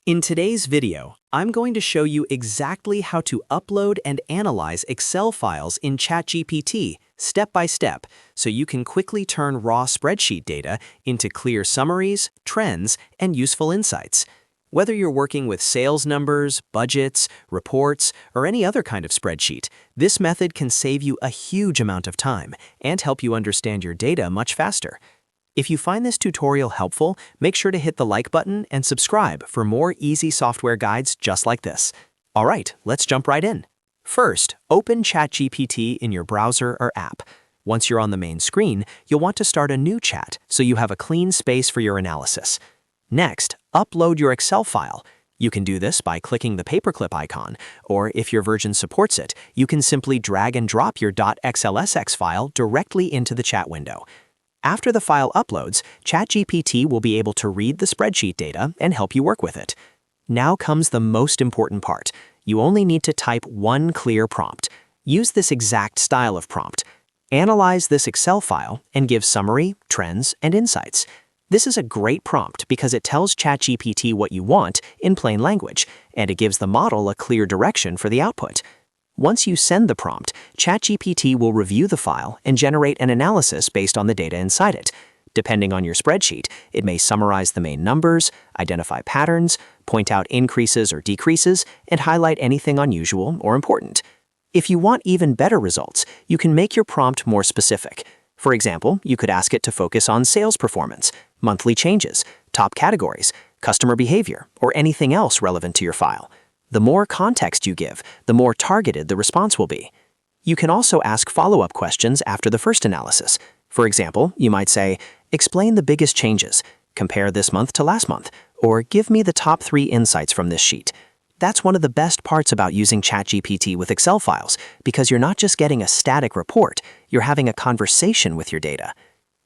In today's video, I'm going to show you exactly how to upload and analyze Excel files in ChatGPT step by step so you can quickly turn raw spreadsheet data into clear summaries, trends, and useful insights. Whether you're working with sales numbers, budgets, reports, or any other kind of spreadsheet, this method can save you a huge amount of time and help you understand your data much faster. If you find this tutorial helpful, make sure to hit the like button and subscribe for more easy software guides just like this. All right, let's jump right in. First, open ChatGPT in your browser or app. Once you're on the main screen, you'll want to start a new chat so you have a clean space for your analysis. Next, upload your Excel file. You can do this by clicking the paperclip icon, or if your version supports it, you can simply drag and drop your .xlsx file directly into the chat window. After the file uploads, ChatGPT will be able to read the spreadsheet data and help you work with it. Now comes the most important part. You only need to type one clear prompt. Use this exact style of prompt. Analyze this Excel file and give summary, trends, and insights. This is a great prompt because it tells ChatGPT what you want in plain language, and it gives the model a clear direction for the output. Once you send the prompt, ChatGPT will review the file and generate an analysis based on the data inside it. Depending on your spreadsheet, it may summarize the main numbers, identify patterns, point out increases or decreases, and highlight anything unusual or important. If you want even better results, you can make your prompt more specific. For example, you could ask it to focus on sales performance, monthly changes, top categories, customer behavior, or anything else relevant to your file. The more context you give, the more targeted the response will be. You can also ask follow-up questions after the first analysis. For example, you might say, explain the biggest changes, compare this month to last month, or give me the top 3 insights from this sheet. That's one of the best parts about using ChatGPT with Excel files, because you're not just getting a static report, you're having a conversation with your data.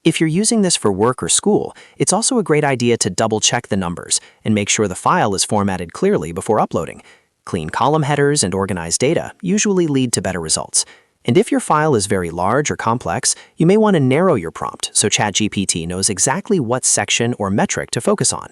If you're using this for work or school, it's also a great idea to double-check the numbers and make sure the file is formatted clearly before uploading. Clean column headers and organized data usually lead to better results. And if your file is very large or complex, you may want to narrow your prompt so ChatGPT knows exactly what section or metric to focus on.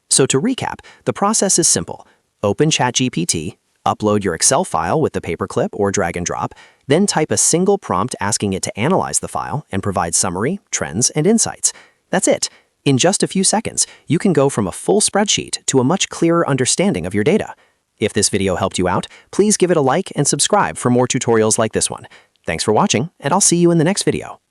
So to recap, the process is simple. Open ChatGPT, upload your Excel file with the paperclip or drag and drop, then type a single prompt asking it to analyze the file and provide summary, trends, and insights. That's it. In just a few seconds, you can go from a full spreadsheet to a much clearer understanding of your data. If this video helped you out, please give it a like and subscribe for more tutorials like this one. Thanks for watching, and I'll see you in the next video.